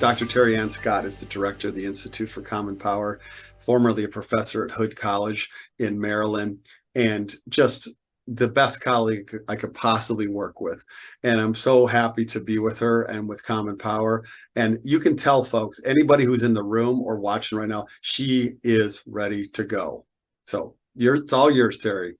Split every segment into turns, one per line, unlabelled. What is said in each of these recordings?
Dr. Terry Ann Scott is the director of the Institute for Common Power, formerly a professor at Hood College in Maryland, and just the best colleague I could possibly work with. And I'm so happy to be with her and with Common Power. And you can tell, folks, anybody who's in the room or watching right now, she is ready to go. So it's all yours, Terry.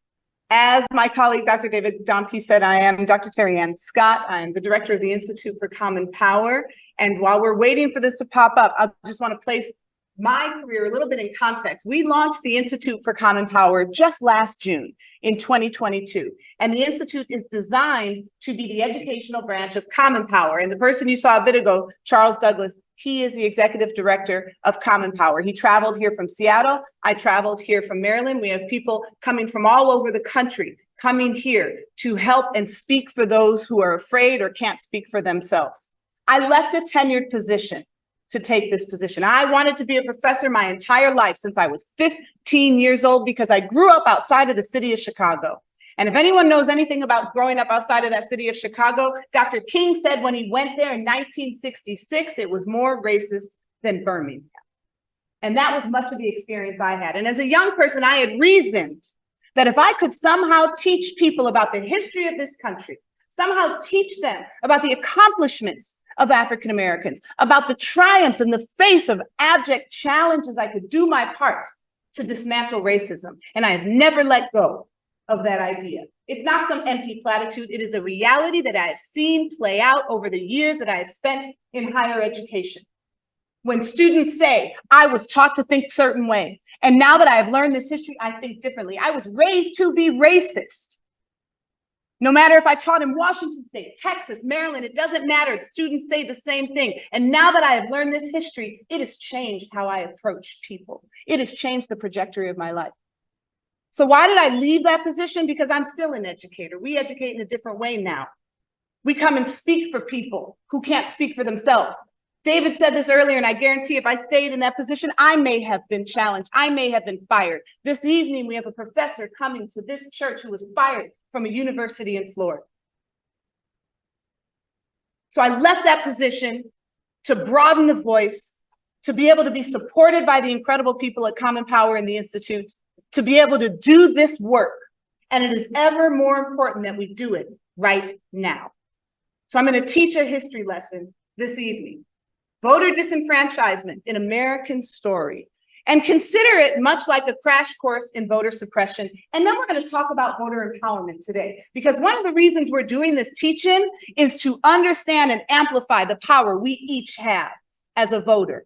As my colleague, Dr. David Domke said, I am Dr. Terry Ann Scott. I'm the director of the Institute for Common Power. And while we're waiting for this to pop up, I just want to place my career a little bit in context. We launched the Institute for Common Power just last June in 2022. And the Institute is designed to be the educational branch of Common Power. And the person you saw a bit ago, Charles Douglas, he is the executive director of Common Power. He traveled here from Seattle. I traveled here from Maryland. We have people coming from all over the country coming here to help and speak for those who are afraid or can't speak for themselves. I left a tenured position to take this position. I wanted to be a professor my entire life since I was 15 years old because I grew up outside of the city of Chicago. And if anyone knows anything about growing up outside of that city of Chicago, Dr. King said when he went there in 1966, it was more racist than Birmingham. And that was much of the experience I had. And as a young person, I had reasoned that if I could somehow teach people about the history of this country, somehow teach them about the accomplishments of African Americans, about the triumphs in the face of abject challenges, I could do my part to dismantle racism. And I have never let go of that idea. It's not some empty platitude. It is a reality that I have seen play out over the years that I have spent in higher education. When students say, I was taught to think a certain way, and now that I have learned this history, I think differently. I was raised to be racist. No matter if I taught in Washington State, Texas, Maryland, it doesn't matter. Students say the same thing. And now that I have learned this history, it has changed how I approach people. It has changed the trajectory of my life. So why did I leave that position? Because I'm still an educator. We educate in a different way now. We come and speak for people who can't speak for themselves. David said this earlier, and I guarantee if I stayed in that position, I may have been challenged. I may have been fired. This evening, we have a professor coming to this church who was fired from a university in Florida. So I left that position to broaden the voice, to be able to be supported by the incredible people at Common Power and the Institute, to be able to do this work. And it is ever more important that we do it right now. So I'm going to teach a history lesson this evening. Voter disenfranchisement, an American story. And consider it much like a crash course in voter suppression. And then we're going to talk about voter empowerment today, because one of the reasons we're doing this teach-in is to understand and amplify the power we each have as a voter.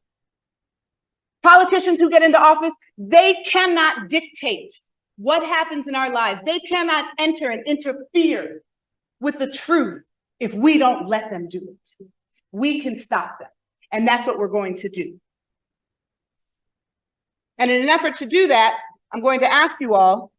Politicians who get into office, they cannot dictate what happens in our lives. They cannot enter and interfere with the truth if we don't let them do it. We can stop them. And that's what we're going to do. And in an effort to do that, I'm going to ask you all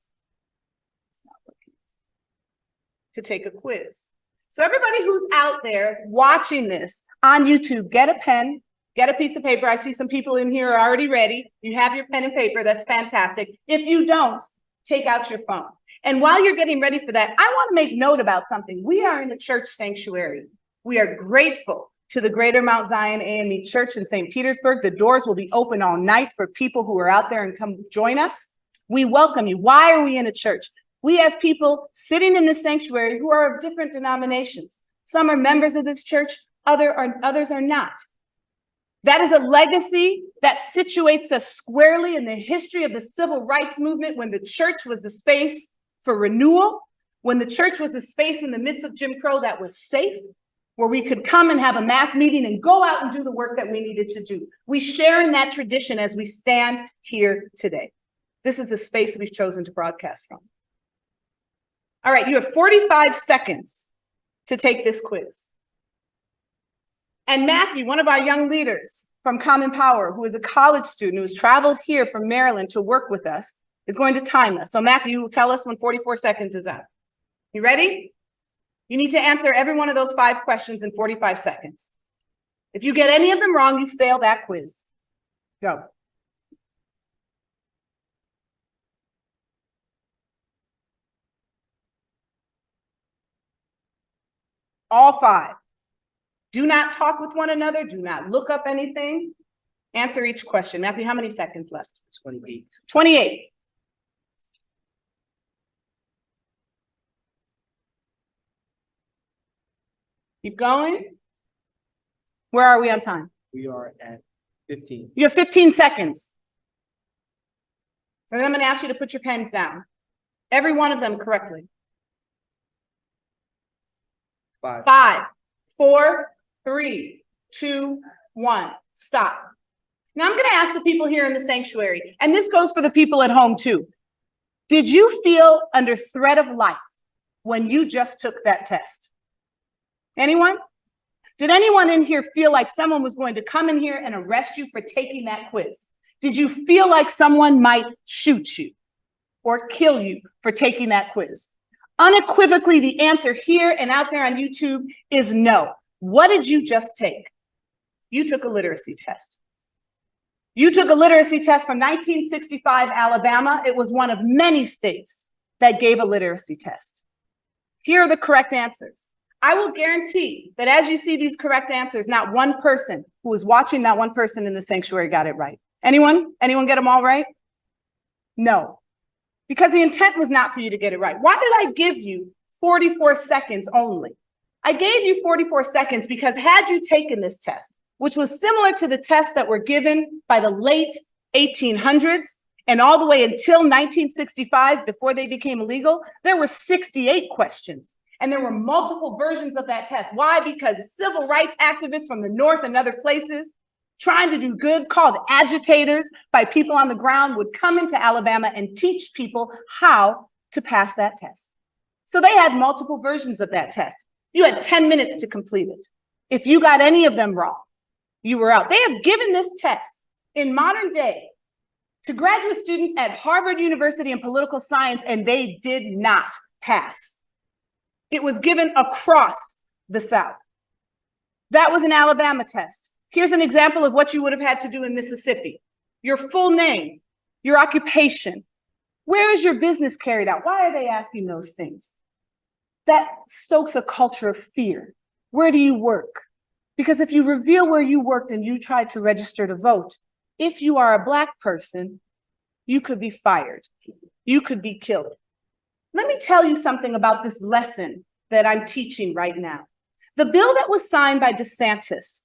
to take a quiz. So everybody who's out there watching this on YouTube, get a pen, get a piece of paper. I see some people in here are already ready. You have your pen and paper. That's fantastic. If you don't, take out your phone. And while you're getting ready for that, I want to make note about something. We are in a church sanctuary. We are grateful to the Greater Mount Zion AME Church in St. Petersburg. The doors will be open all night for people who are out there and come join us. We welcome you. Why are we in a church? We have people sitting in this sanctuary who are of different denominations. Some are members of this church, others are not. That is a legacy that situates us squarely in the history of the civil rights movement, when the church was a space for renewal, when the church was a space in the midst of Jim Crow that was safe, where we could come and have a mass meeting and go out and do the work that we needed to do. We share in that tradition as we stand here today. This is the space we've chosen to broadcast from. All right, you have 45 seconds to take this quiz. And Matthew, one of our young leaders from Common Power, who is a college student who has traveled here from Maryland to work with us, is going to time us. So Matthew, you will tell us when 44 seconds is up. You ready? You need to answer every one of those 5 questions in 45 seconds. If you get any of them wrong, you fail that quiz. Go. All 5. Do not talk with one another. Do not look up anything. Answer each question. Matthew, how many seconds left?
28.
28. Keep going. Where are we on time?
We are at 15.
You have 15 seconds. And then I'm going to ask you to put your pens down. Every one of them correctly.
5.
5, 4, 3, 2, 1. Stop. Now I'm going to ask the people here in the sanctuary, and this goes for the people at home too. Did you feel under threat of life when you just took that test? Anyone? Did anyone in here feel like someone was going to come in here and arrest you for taking that quiz? Did you feel like someone might shoot you or kill you for taking that quiz? Unequivocally, the answer here and out there on YouTube is no. What did you just take? You took a literacy test. You took a literacy test from 1965 Alabama. It was one of many states that gave a literacy test. Here are the correct answers. I will guarantee that as you see these correct answers, not one person who was watching, not one person in the sanctuary got it right. Anyone? Anyone get them all right? No, because the intent was not for you to get it right. Why did I give you 44 seconds only? I gave you 44 seconds because had you taken this test, which was similar to the tests that were given by the late 1800s and all the way until 1965, before they became illegal, there were 68 questions. And there were multiple versions of that test. Why? Because civil rights activists from the North and other places trying to do good, called agitators by people on the ground, would come into Alabama and teach people how to pass that test. So they had multiple versions of that test. You had 10 minutes to complete it. If you got any of them wrong, you were out. They have given this test in modern day to graduate students at Harvard University in political science, and they did not pass. It was given across the South. That was an Alabama test. Here's an example of what you would have had to do in Mississippi. Your full name, your occupation. Where is your business carried out? Why are they asking those things? That stokes a culture of fear. Where do you work? Because if you reveal where you worked and you tried to register to vote, if you are a Black person, you could be fired. You could be killed. Let me tell you something about this lesson that I'm teaching right now. The bill that was signed by DeSantis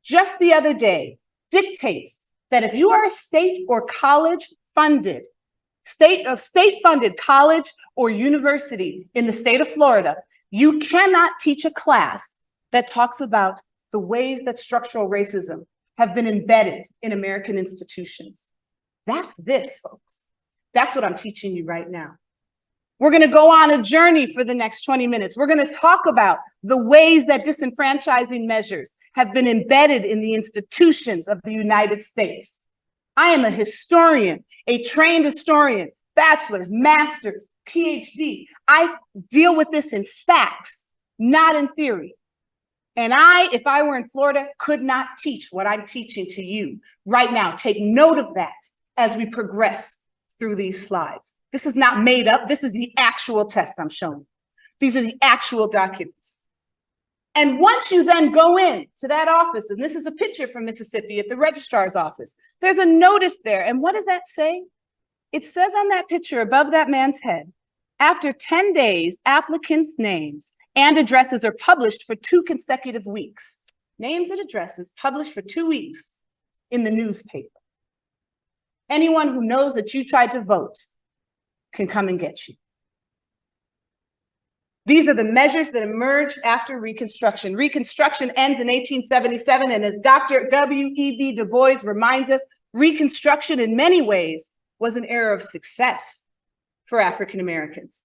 just the other day dictates that if you are a state or college funded, state-funded college or university in the state of Florida, you cannot teach a class that talks about the ways that structural racism have been embedded in American institutions. That's this, folks. That's what I'm teaching you right now. We're going to go on a journey for the next 20 minutes. We're going to talk about the ways that disenfranchising measures have been embedded in the institutions of the United States. I am a historian, a trained historian, bachelor's, master's, PhD. I deal with this in facts, not in theory. And I, if I were in Florida, could not teach what I'm teaching to you right now. Take note of that as we progress through these slides. This is not made up. This is the actual test I'm showing. These are the actual documents. And once you then go in to that office, and this is a picture from Mississippi at the registrar's office, there's a notice there. And what does that say? It says on that picture above that man's head, after 10 days, applicants' names and addresses are published for 2 consecutive weeks. Names and addresses published for 2 weeks in the newspaper. Anyone who knows that you tried to vote can come and get you. These are the measures that emerged after Reconstruction. Reconstruction ends in 1877, and as Dr. W.E.B. Du Bois reminds us, Reconstruction in many ways was an era of success for African Americans.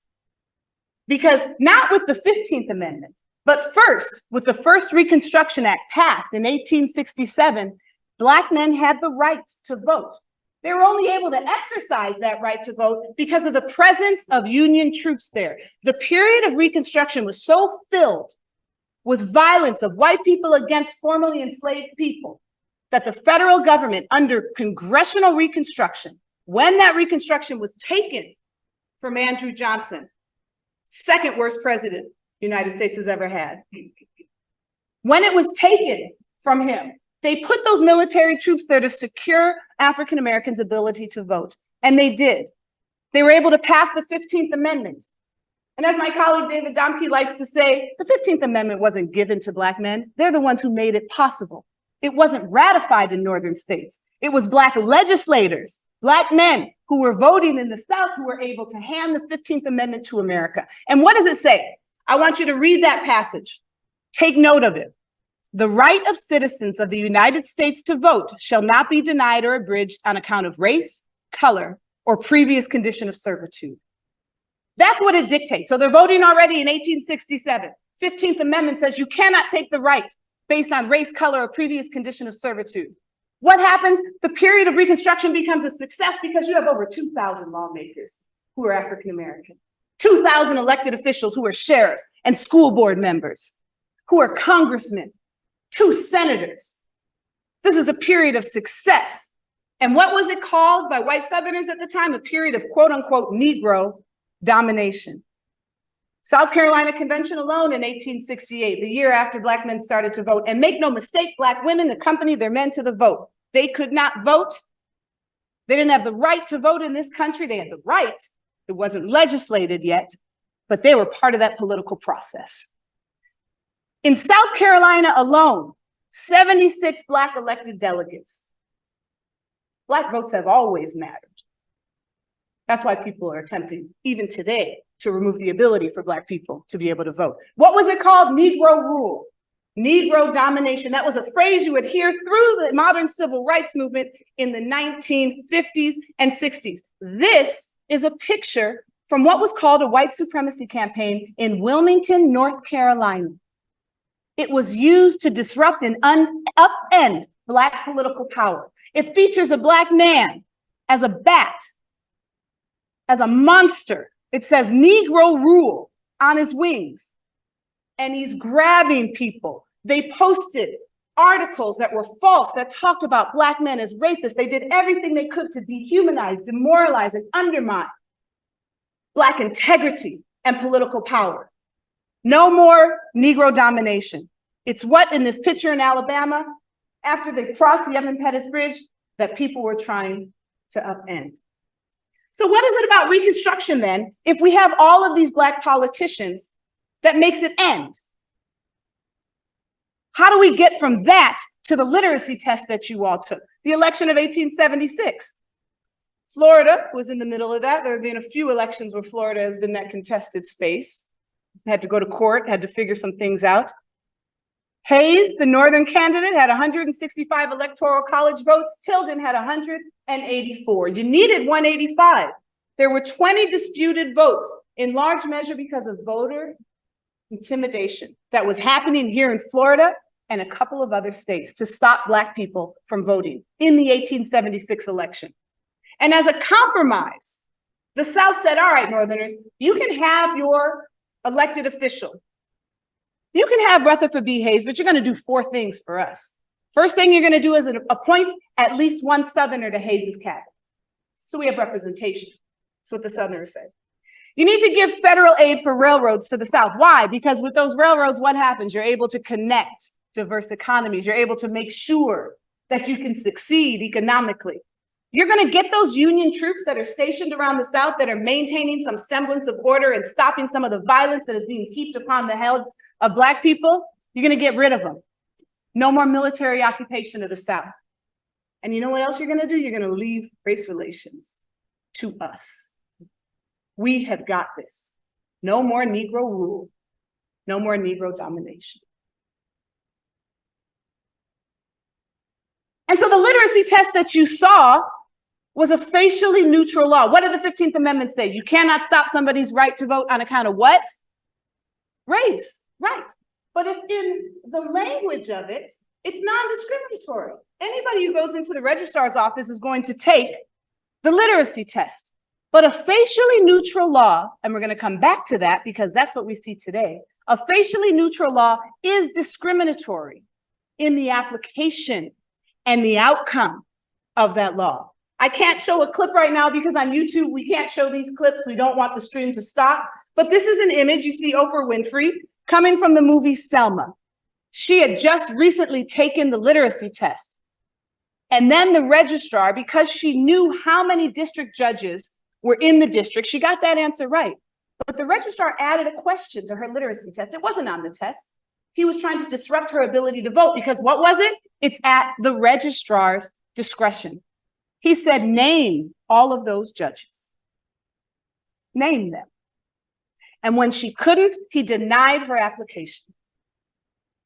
Because not with the 15th Amendment, but first, with the first Reconstruction Act passed in 1867, Black men had the right to vote. They were only able to exercise that right to vote because of the presence of Union troops there. The period of Reconstruction was so filled with violence of white people against formerly enslaved people that the federal government, under congressional Reconstruction, when that Reconstruction was taken from Andrew Johnson, second worst president the United States has ever had, When it was taken from him, they put those military troops there to secure African Americans' ability to vote. And they did. They were able to pass the 15th Amendment. And as my colleague David Domke likes to say, the 15th Amendment wasn't given to Black men. They're the ones who made it possible. It wasn't ratified in northern states. It was Black legislators, Black men who were voting in the South who were able to hand the 15th Amendment to America. And what does it say? I want you to read that passage. Take note of it. The right of citizens of the United States to vote shall not be denied or abridged on account of race, color, or previous condition of servitude. That's what it dictates. So they're voting already in 1867. 15th Amendment says you cannot take the right based on race, color, or previous condition of servitude. What happens? The period of Reconstruction becomes a success because you have over 2,000 lawmakers who are African American, 2,000 elected officials who are sheriffs and school board members, who are congressmen, 2 senators. This is a period of success. And what was it called by white Southerners at the time? A period of quote unquote Negro domination. South Carolina Convention alone in 1868, the year after Black men started to vote. And make no mistake, Black women accompanied their men to the vote. They could not vote. They didn't have the right to vote in this country. They had the right. It wasn't legislated yet, but they were part of that political process. In South Carolina alone, 76 Black elected delegates. Black votes have always mattered. That's why people are attempting, even today, to remove the ability for Black people to be able to vote. What was it called? Negro rule, Negro domination. That was a phrase you would hear through the modern civil rights movement in the 1950s and 60s. This is a picture from what was called a white supremacy campaign in Wilmington, North Carolina. It was used to disrupt and upend Black political power. It features a Black man as a bat, as a monster. It says Negro rule on his wings, and he's grabbing people. They posted articles that were false that talked about Black men as rapists. They did everything they could to dehumanize, demoralize, and undermine Black integrity and political power. No more Negro domination. It's what in this picture in Alabama, after they crossed the Evan Pettus Bridge, that people were trying to upend. So what is it about Reconstruction then, if we have all of these Black politicians, that makes it end? How do we get from that to the literacy test that you all took? The election of 1876. Florida was in the middle of that. There have been a few elections where Florida has been that contested space. Had to go to court, had to figure some things out. Hayes, the Northern candidate, had 165 electoral college votes. Tilden had 184. You needed 185. There were 20 disputed votes, in large measure because of voter intimidation that was happening here in Florida and a couple of other states to stop Black people from voting in the 1876 election. And as a compromise, the South said, all right, Northerners, you can have your elected official. You can have Rutherford B. Hayes, but you're going to do 4 things for us. First thing you're going to do is appoint at least 1 Southerner to Hayes's cabinet. So we have representation. That's what the Southerners said. You need to give federal aid for railroads to the South. Why? Because with those railroads, what happens? You're able to connect diverse economies. You're able to make sure that you can succeed economically. You're going to get those Union troops that are stationed around the South that are maintaining some semblance of order and stopping some of the violence that is being heaped upon the heads of Black people. You're going to get rid of them. No more military occupation of the South. And you know what else you're going to do? You're going to leave race relations to us. We have got this. No more Negro rule. No more Negro domination. And so the literacy test that you saw was a facially neutral law. What did the 15th Amendment say? You cannot stop somebody's right to vote on account of what? Race, right. But if in the language of it, it's non-discriminatory. Anybody who goes into the registrar's office is going to take the literacy test. But a facially neutral law, and we're going to come back to that because that's what we see today, a facially neutral law is discriminatory in the application and the outcome of that law. I can't show a clip right now because on YouTube, we can't show these clips. We don't want the stream to stop. But this is an image. You see Oprah Winfrey coming from the movie Selma. She had just recently taken the literacy test. And then the registrar, because she knew how many district judges were in the district, she got that answer right. But the registrar added a question to her literacy test. It wasn't on the test. He was trying to disrupt her ability to vote because what was it? It's at the registrar's discretion. He said, name all of those judges. Name them. And when she couldn't, he denied her application.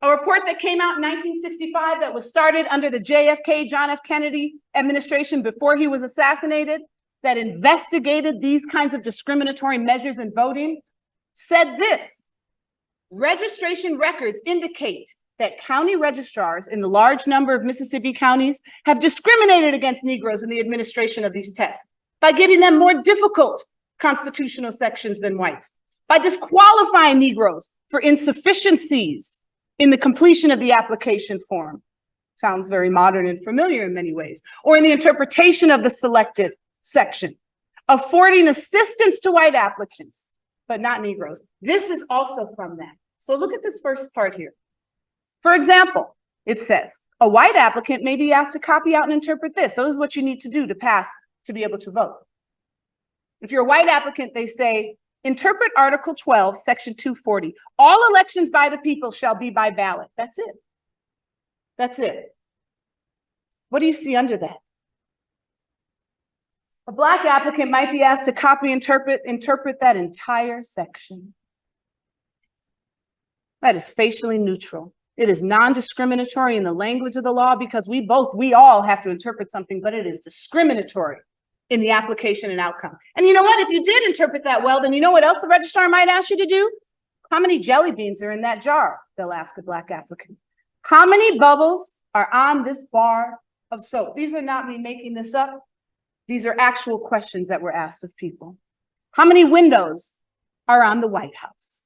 A report that came out in 1965 that was started under the JFK, John F. Kennedy administration before he was assassinated, that investigated these kinds of discriminatory measures in voting, said this: registration records indicate that county registrars in the large number of Mississippi counties have discriminated against Negroes in the administration of these tests by giving them more difficult constitutional sections than whites, by disqualifying Negroes for insufficiencies in the completion of the application form. Sounds very modern and familiar in many ways. Or in the interpretation of the selected section, affording assistance to white applicants, but not Negroes. This is also from that. So look at this first part here. For example, it says, a white applicant may be asked to copy out and interpret this. So this is what you need to do to pass to be able to vote. If you're a white applicant, they say, interpret Article 12, Section 240. All elections by the people shall be by ballot. That's it. That's it. What do you see under that? A Black applicant might be asked to copy, interpret that entire section. That is facially neutral. It is non-discriminatory in the language of the law because we all have to interpret something, but it is discriminatory in the application and outcome. And you know what? If you did interpret that well, then you know what else the registrar might ask you to do? How many jelly beans are in that jar? They'll ask a Black applicant. How many bubbles are on this bar of soap? These are not me making this up. These are actual questions that were asked of people. How many windows are on the White House?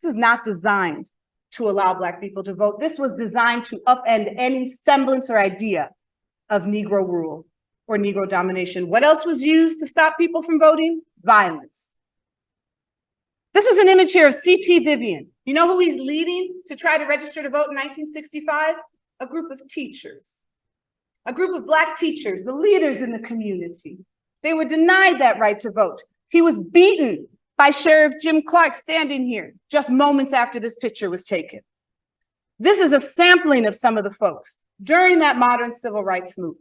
This is not designed to allow Black people to vote. This was designed to upend any semblance or idea of Negro rule or Negro domination. What else was used to stop people from voting? Violence. This is an image here of C.T. Vivian. You know who he's leading to try to register to vote in 1965? A group of teachers. A group of Black teachers, the leaders in the community. They were denied that right to vote. He was beaten by Sheriff Jim Clark standing here just moments after this picture was taken. This is a sampling of some of the folks during that modern civil rights movement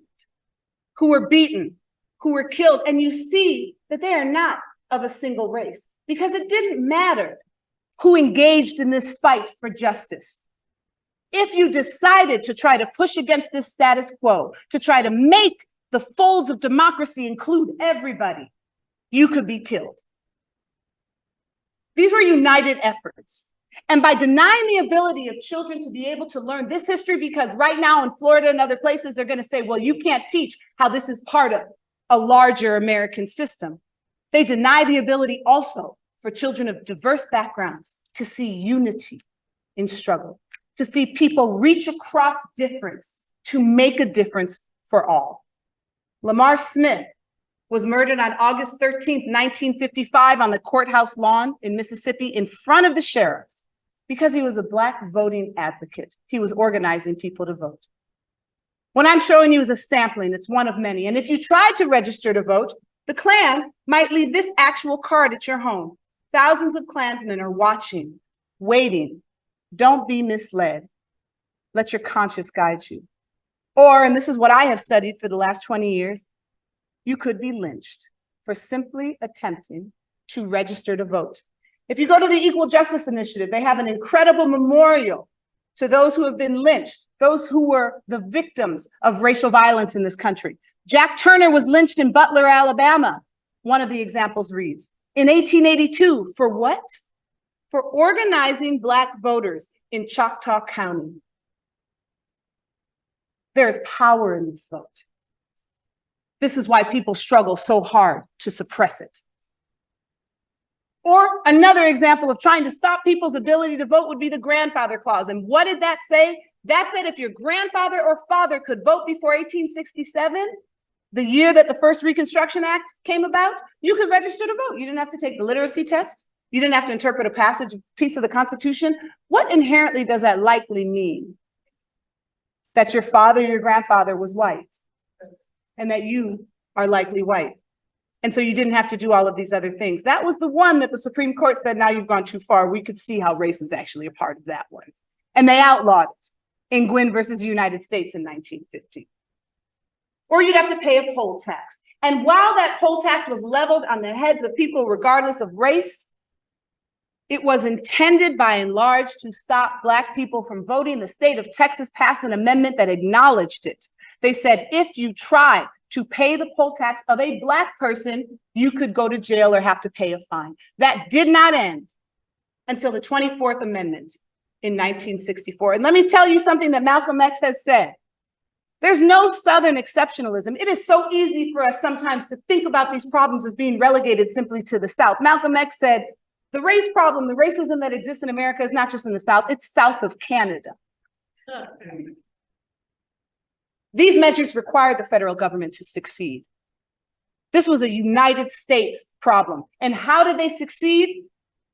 who were beaten, who were killed. And you see that they are not of a single race because it didn't matter who engaged in this fight for justice. If you decided to try to push against this status quo, to try to make the folds of democracy include everybody, you could be killed. These were united efforts. And by denying the ability of children to be able to learn this history, because right now in Florida and other places, they're going to say, well, you can't teach how this is part of a larger American system. They deny the ability also for children of diverse backgrounds to see unity in struggle, to see people reach across difference to make a difference for all. Lamar Smith was murdered on August 13th, 1955 on the courthouse lawn in Mississippi in front of the sheriffs because he was a Black voting advocate. He was organizing people to vote. What I'm showing you is a sampling. It's one of many. And if you try to register to vote, the Klan might leave this actual card at your home. Thousands of Klansmen are watching, waiting. Don't be misled. Let your conscience guide you. Or, and this is what I have studied for the last 20 years, you could be lynched for simply attempting to register to vote. If you go to the Equal Justice Initiative, they have an incredible memorial to those who have been lynched, those who were the victims of racial violence in this country. Jack Turner was lynched in Butler, Alabama. One of the examples reads, in 1882, for what? For organizing Black voters in Choctaw County. There is power in this vote. This is why people struggle so hard to suppress it. Or another example of trying to stop people's ability to vote would be the grandfather clause. And what did that say? That said, if your grandfather or father could vote before 1867, the year that the first Reconstruction Act came about, you could register to vote. You didn't have to take the literacy test. You didn't have to interpret a piece of the Constitution. What inherently does that likely mean? That your father, your grandfather was white, and that you are likely white. And so you didn't have to do all of these other things. That was the one that the Supreme Court said, now you've gone too far. We could see how race is actually a part of that one. And they outlawed it in Gwynn versus United States in 1950. Or you'd have to pay a poll tax. And while that poll tax was leveled on the heads of people regardless of race, it was intended by and large to stop Black people from voting. The state of Texas passed an amendment that acknowledged it. They said, if you try to pay the poll tax of a Black person, you could go to jail or have to pay a fine. That did not end until the 24th Amendment in 1964. And let me tell you something that Malcolm X has said. There's no Southern exceptionalism. It is so easy for us sometimes to think about these problems as being relegated simply to the South. Malcolm X said, the race problem, the racism that exists in America is not just in the South, it's south of Canada. These measures required the federal government to succeed. This was a United States problem. And how did they succeed?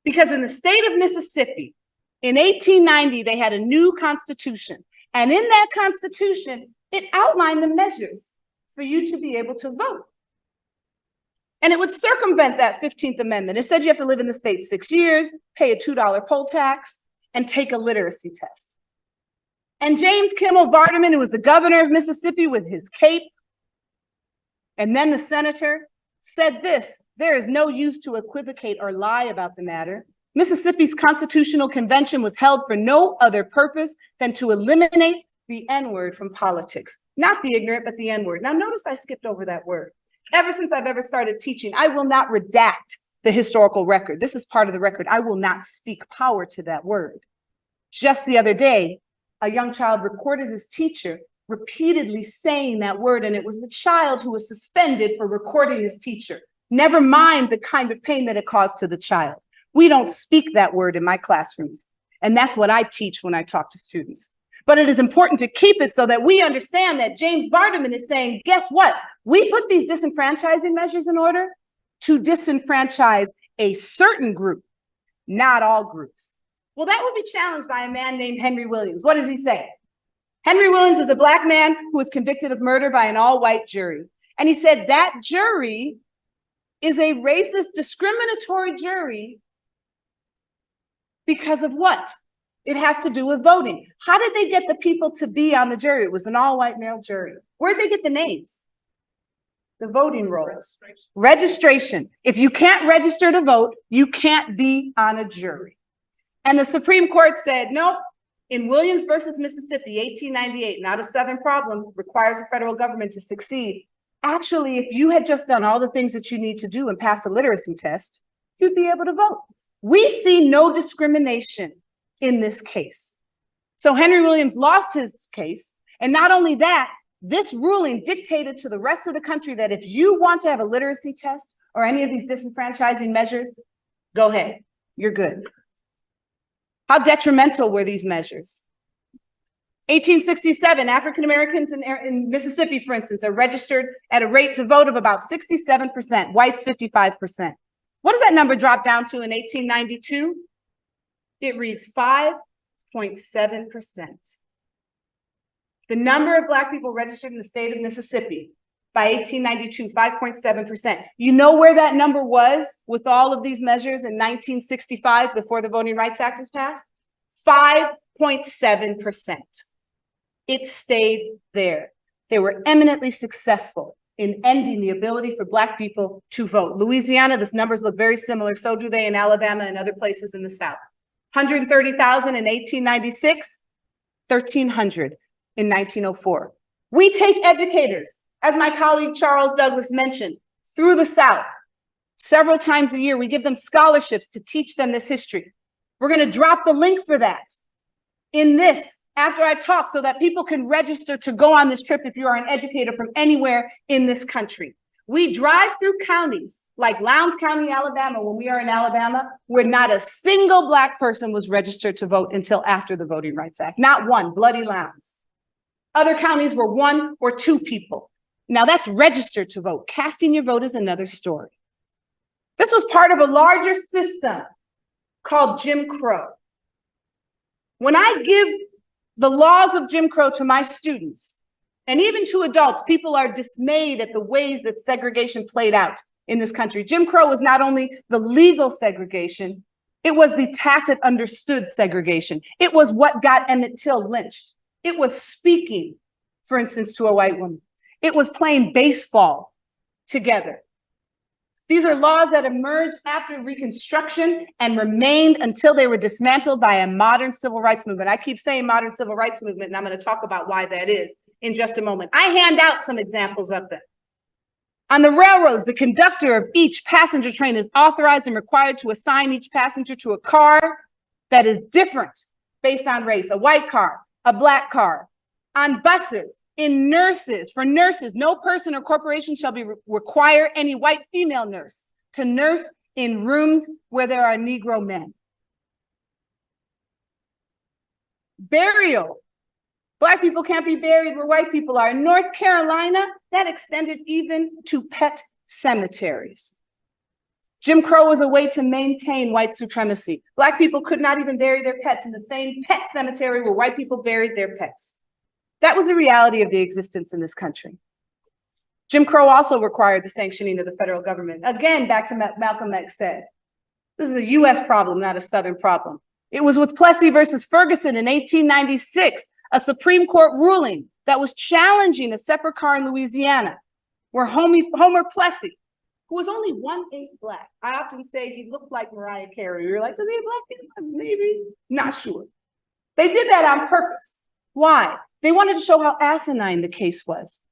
Because in the state of Mississippi, in 1890, they had a new constitution. And in that constitution, it outlined the measures for you to be able to vote. And it would circumvent that 15th Amendment. It said you have to live in the state 6 years, pay a $2 poll tax, and take a literacy test. And James Kimmel Vardaman, who was the governor of Mississippi with his cape, and then the senator, said this: there is no use to equivocate or lie about the matter. Mississippi's constitutional convention was held for no other purpose than to eliminate the N-word from politics. Not the ignorant, but the N-word. Now notice I skipped over that word. Ever since I've ever started teaching, I will not redact the historical record. This is part of the record. I will not speak power to that word. Just the other day, a young child recorded his teacher repeatedly saying that word, and it was the child who was suspended for recording his teacher. Never mind the kind of pain that it caused to the child. We don't speak that word in my classrooms, and that's what I teach when I talk to students. But it is important to keep it so that we understand that James Vardaman is saying, guess what? We put these disenfranchising measures in order to disenfranchise a certain group, not all groups. Well, that would be challenged by a man named Henry Williams. What does he say? Henry Williams is a Black man who was convicted of murder by an all-white jury. And he said that jury is a racist, discriminatory jury because of what? It has to do with voting. How did they get the people to be on the jury? It was an all-white male jury. Where'd they get the names? The voting rolls. Registration. If you can't register to vote, you can't be on a jury. And the Supreme Court said, nope, in Williams versus Mississippi, 1898, not a Southern problem, requires the federal government to succeed. Actually, if you had just done all the things that you need to do and pass a literacy test, you'd be able to vote. We see no discrimination in this case. So Henry Williams lost his case. And not only that, this ruling dictated to the rest of the country that if you want to have a literacy test or any of these disenfranchising measures, go ahead, you're good. How detrimental were these measures? 1867, African Americans in Mississippi, for instance, are registered at a rate to vote of about 67%, whites 55%. What does that number drop down to in 1892? It reads 5.7%. The number of Black people registered in the state of Mississippi by 1892, 5.7%. You know where that number was with all of these measures in 1965 before the Voting Rights Act was passed? 5.7%. It stayed there. They were eminently successful in ending the ability for Black people to vote. Louisiana, these numbers look very similar. So do they in Alabama and other places in the South. 130,000 in 1896, 1,300 in 1904. We take educators, as my colleague Charles Douglas mentioned, through the South. Several times a year, we give them scholarships to teach them this history. We're going to drop the link for that in this after I talk so that people can register to go on this trip if you are an educator from anywhere in this country. We drive through counties like Lowndes County, Alabama, when we are in Alabama, where not a single Black person was registered to vote until after the Voting Rights Act. Not one, bloody Lowndes. Other counties were 1 or 2 people. Now that's registered to vote. Casting your vote is another story. This was part of a larger system called Jim Crow. When I give the laws of Jim Crow to my students, and even to adults, people are dismayed at the ways that segregation played out in this country. Jim Crow was not only the legal segregation, it was the tacit understood segregation. It was what got Emmett Till lynched. It was speaking, for instance, to a white woman. It was playing baseball together. These are laws that emerged after Reconstruction and remained until they were dismantled by a modern civil rights movement. I keep saying modern civil rights movement, and I'm going to talk about why that is in just a moment. I hand out some examples of them. On the railroads, the conductor of each passenger train is authorized and required to assign each passenger to a car that is different based on race, a white car, a black car. On buses, for nurses, no person or corporation shall require any white female nurse to nurse in rooms where there are Negro men. Burial. Black people can't be buried where white people are. In North Carolina, that extended even to pet cemeteries. Jim Crow was a way to maintain white supremacy. Black people could not even bury their pets in the same pet cemetery where white people buried their pets. That was the reality of the existence in this country. Jim Crow also required the sanctioning of the federal government. Again, back to Malcolm X said, this is a US problem, not a Southern problem. It was with Plessy versus Ferguson in 1896, a Supreme Court ruling that was challenging a separate car in Louisiana, where Homer Plessy, who was only 1/8 black. I often say he looked like Mariah Carey. You're like, is he a black man? Maybe, not sure. They did that on purpose. Why? They wanted to show how asinine the case was.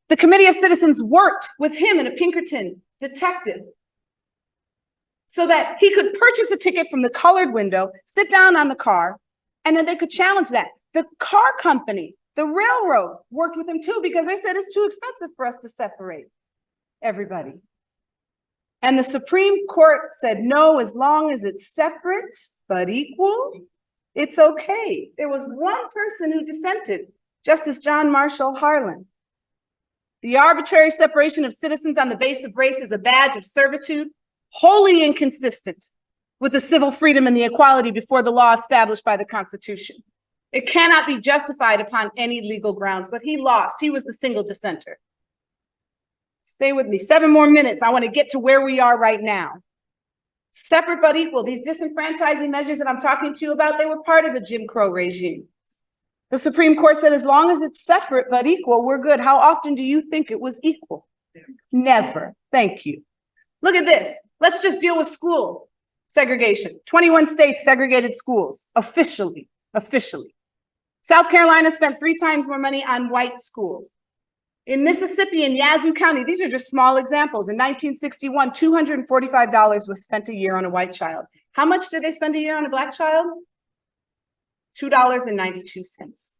The Committee of Citizens worked with him and a Pinkerton detective so that he could purchase a ticket from the colored window, sit down on the car, and then they could challenge that. The car company, the railroad, worked with him too because they said it's too expensive for us to separate everybody. And the Supreme Court said, no, as long as it's separate but equal, it's okay. There was one person who dissented, Justice John Marshall Harlan. The arbitrary separation of citizens on the basis of race is a badge of servitude, wholly inconsistent with the civil freedom and the equality before the law established by the Constitution. It cannot be justified upon any legal grounds, but he lost. He was the single dissenter. Stay with me, 7 more minutes. I want to get to where we are right now. Separate but equal, these disenfranchising measures that I'm talking to you about, they were part of a Jim Crow regime. The Supreme Court said, as long as it's separate but equal, we're good. How often do you think it was equal? Never. Thank you. Look at this. Let's just deal with school segregation. 21 states segregated schools officially. South Carolina spent 3 times more money on white schools. In Mississippi and Yazoo County, these are just small examples. In 1961, $245 was spent a year on a white child. How much did they spend a year on a black child? $2.92.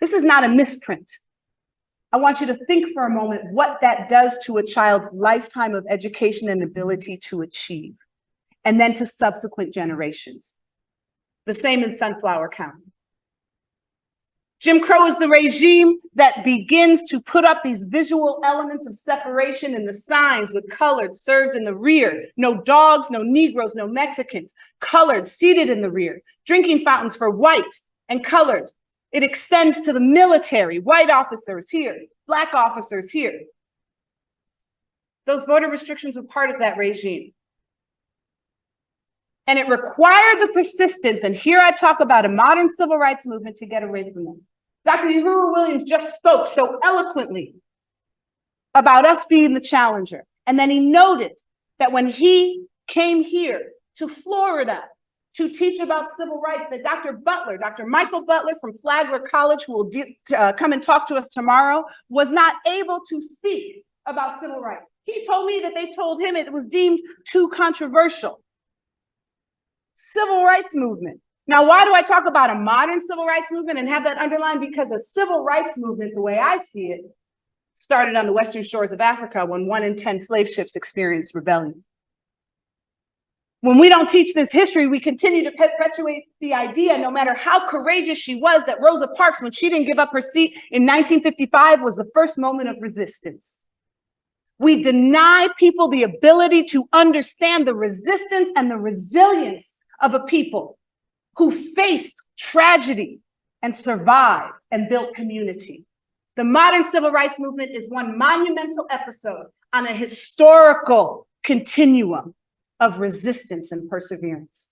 This is not a misprint. I want you to think for a moment what that does to a child's lifetime of education and ability to achieve, and then to subsequent generations. The same in Sunflower County. Jim Crow is the regime that begins to put up these visual elements of separation in the signs with colored served in the rear. No dogs, no Negroes, no Mexicans. Colored seated in the rear. Drinking fountains for white and colored. It extends to the military. White officers here, black officers here. Those voter restrictions were part of that regime. And it required the persistence, and here I talk about a modern civil rights movement to get away from them. Dr. Uhuru Williams just spoke so eloquently about us being the challenger. And then he noted that when he came here to Florida to teach about civil rights, that Dr. Michael Butler from Flagler College, who will come and talk to us tomorrow, was not able to speak about civil rights. He told me that they told him it was deemed too controversial. Civil rights movement. Now, why do I talk about a modern civil rights movement and have that underlined? Because a civil rights movement, the way I see it, started on the western shores of Africa when 1 in 10 slave ships experienced rebellion. When we don't teach this history, we continue to perpetuate the idea, no matter how courageous she was, that Rosa Parks, when she didn't give up her seat in 1955, was the first moment of resistance. We deny people the ability to understand the resistance and the resilience of a people who faced tragedy and survived and built community. The modern civil rights movement is one monumental episode on a historical continuum of resistance and perseverance.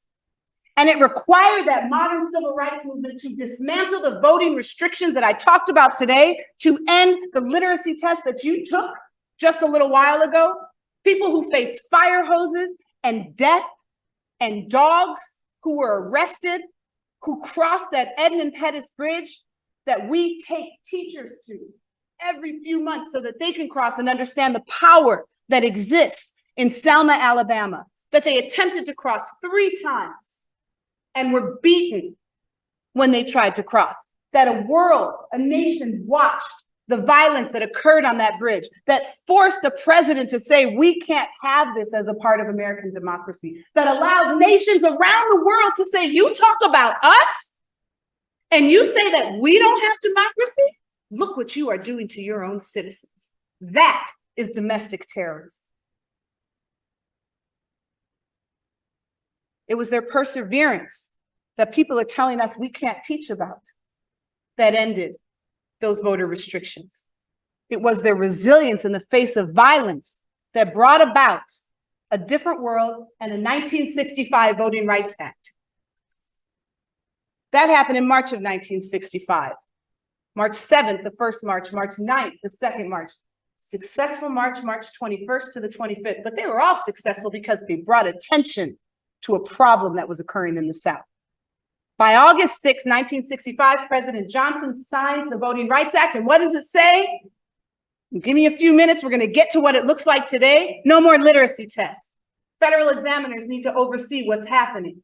And it required that modern civil rights movement to dismantle the voting restrictions that I talked about today, to end the literacy test that you took just a little while ago. People who faced fire hoses and death, and dogs who were arrested, who crossed that Edmund Pettus Bridge that we take teachers to every few months so that they can cross and understand the power that exists in Selma, Alabama, that they attempted to cross 3 times and were beaten when they tried to cross, that a nation watched the violence that occurred on that bridge, that forced the president to say, we can't have this as a part of American democracy, that allowed nations around the world to say, you talk about us and you say that we don't have democracy? Look what you are doing to your own citizens. That is domestic terrorism. It was their perseverance that people are telling us we can't teach about that ended those voter restrictions. It was their resilience in the face of violence that brought about a different world and a 1965 Voting Rights Act. That happened in March of 1965. March 7th, the first march, March 9th, the second march. Successful march, March 21st to the 25th, but they were all successful because they brought attention to a problem that was occurring in the South. By August 6, 1965, President Johnson signs the Voting Rights Act. And what does it say? Give me a few minutes. We're going to get to what it looks like today. No more literacy tests. Federal examiners need to oversee what's happening.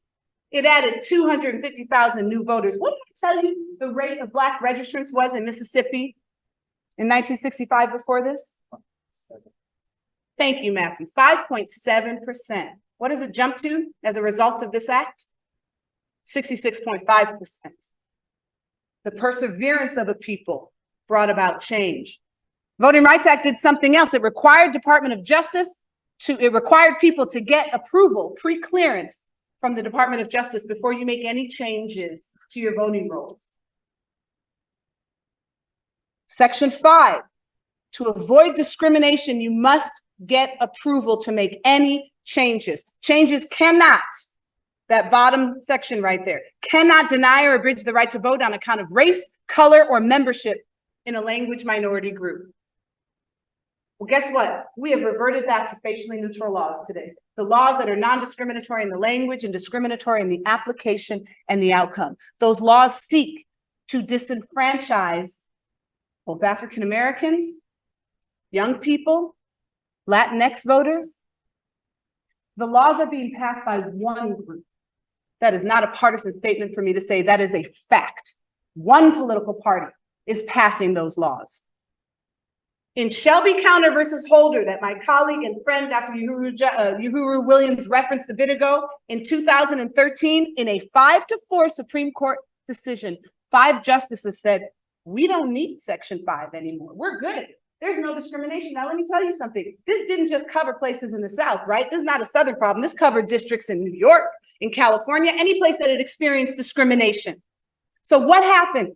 It added 250,000 new voters. What did I tell you the rate of Black registrants was in Mississippi in 1965 before this? Thank you, Matthew. 5.7%. What does it jump to as a result of this act? 66.5%. The perseverance of a people brought about change. Voting Rights Act did something else. It required Department of Justice it required people to get approval, pre-clearance from the Department of Justice before you make any changes to your voting rolls. Section 5, to avoid discrimination, you must get approval to make any changes. Changes cannot, that bottom section right there, cannot deny or abridge the right to vote on account of race, color, or membership in a language minority group. Well, guess what? We have reverted back to facially neutral laws today. The laws that are non-discriminatory in the language and discriminatory in the application and the outcome. Those laws seek to disenfranchise both African Americans, young people, Latinx voters. The laws are being passed by one group. That is not a partisan statement for me to say, that is a fact. One political party is passing those laws. In Shelby County versus Holder, that my colleague and friend, Dr. Uhuru Williams referenced a bit ago, in 2013, in a 5-4 Supreme Court decision, 5 justices said, we don't need Section 5 anymore. We're good. There's no discrimination. Now, let me tell you something. This didn't just cover places in the South, right? This is not a Southern problem. This covered districts in New York, in California, any place that had experienced discrimination. So what happened?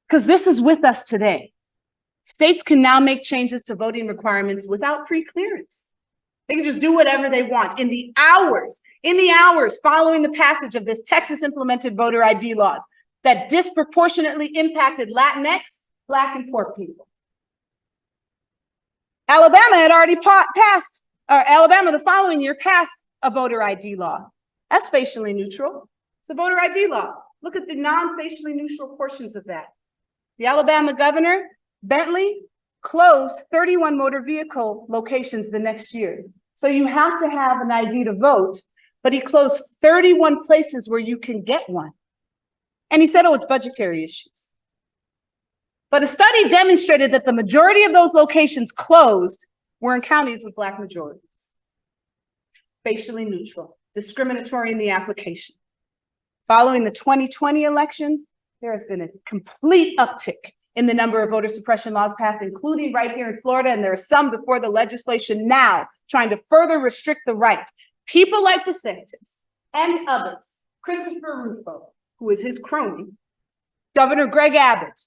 Because this is with us today. States can now make changes to voting requirements without pre-clearance. They can just do whatever they want. In the hours following the passage of this Texas implemented voter ID laws that disproportionately impacted Latinx, Black, and poor people. Alabama had already Alabama the following year passed a voter ID law. That's facially neutral. It's a voter ID law. Look at the non-facially neutral portions of that. The Alabama governor, Bentley, closed 31 motor vehicle locations the next year. So you have to have an ID to vote, but he closed 31 places where you can get one. And he said, oh, it's budgetary issues. But a study demonstrated that the majority of those locations closed were in counties with Black majorities. Facially neutral, discriminatory in the application. Following the 2020 elections, there has been a complete uptick in the number of voter suppression laws passed, including right here in Florida, and there are some before the legislation now trying to further restrict the right. People like DeSantis and others, Christopher Rufo, who is his crony, Governor Greg Abbott,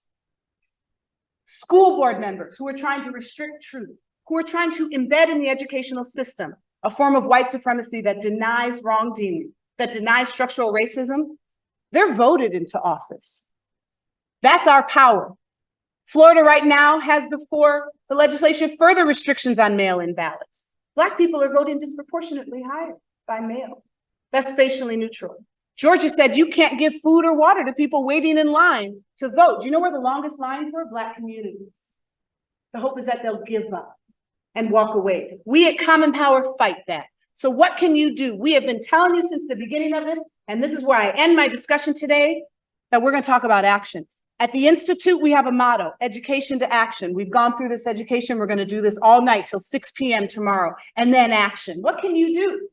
school board members who are trying to restrict truth, who are trying to embed in the educational system a form of white supremacy that denies wrongdoing, that denies structural racism, they're voted into office. That's our power. Florida right now has before the legislation further restrictions on mail-in ballots. Black people are voting disproportionately higher by mail. That's facially neutral. Georgia said you can't give food or water to people waiting in line to vote. Do you know where the longest lines were? Black communities. The hope is that they'll give up and walk away. We at Common Power fight that. So what can you do? We have been telling you since the beginning of this, and this is where I end my discussion today, that we're going to talk about action. At the Institute, we have a motto, education to action. We've gone through this education. We're going to do this all night till 6 p.m. tomorrow, and then action. What can you do?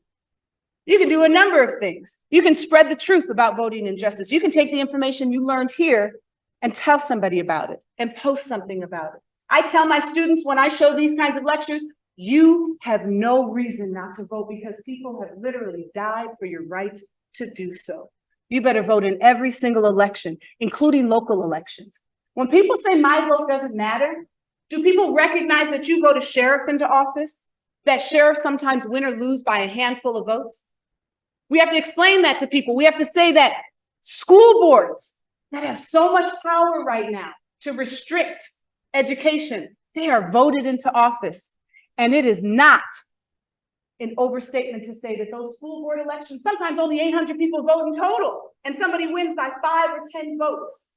You can do a number of things. You can spread the truth about voting injustice. You can take the information you learned here and tell somebody about it and post something about it. I tell my students when I show these kinds of lectures, you have no reason not to vote because people have literally died for your right to do so. You better vote in every single election, including local elections. When people say my vote doesn't matter, do people recognize that you vote a sheriff into office? That sheriffs sometimes win or lose by a handful of votes? We have to explain that to people. We have to say that school boards that have so much power right now to restrict education, they are voted into office. And it is not an overstatement to say that those school board elections, sometimes only 800 people vote in total, and somebody wins by 5 or 10 votes.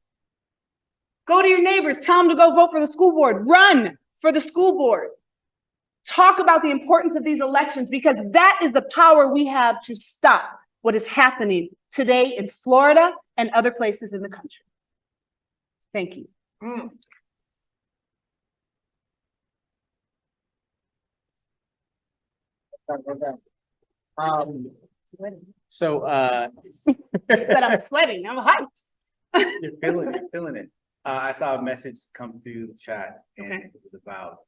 Go to your neighbors, tell them to go vote for the school board, run for the school board. Talk about the importance of these elections because that is the power we have to stop what is happening today in Florida and other places in the country. Thank you.
So
Said I'm sweating. I'm hyped.
you're feeling it. I saw a message come through the chat, and
Okay.
it was about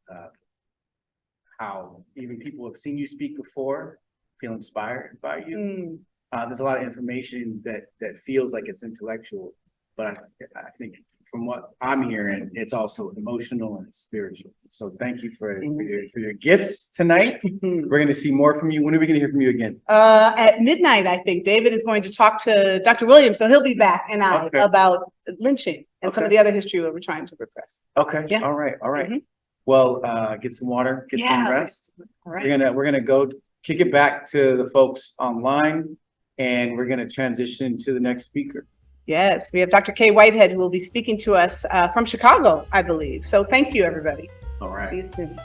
how even people who have seen you speak before feel inspired by you. There's a lot of information that feels like it's intellectual, but I think from what I'm hearing, it's also emotional and spiritual. So thank you for your gifts tonight. We're going to see more from you. When are we going to hear from you again?
At midnight, I think David is going to talk to Dr. Williams, so he'll be back and
Okay.
about lynching and some of
Okay.
the other history that we're trying to repress.
Okay.
Yeah.
All right.
Mhm.
Well, get some water, get some
Yeah.
rest.
All right.
We're gonna go kick it back to the folks online, and we're gonna transition to the next speaker.
Yes, we have Dr. Kay Whitehead who will be speaking to us from Chicago, I believe. So thank you, everybody.
All right.
See you soon.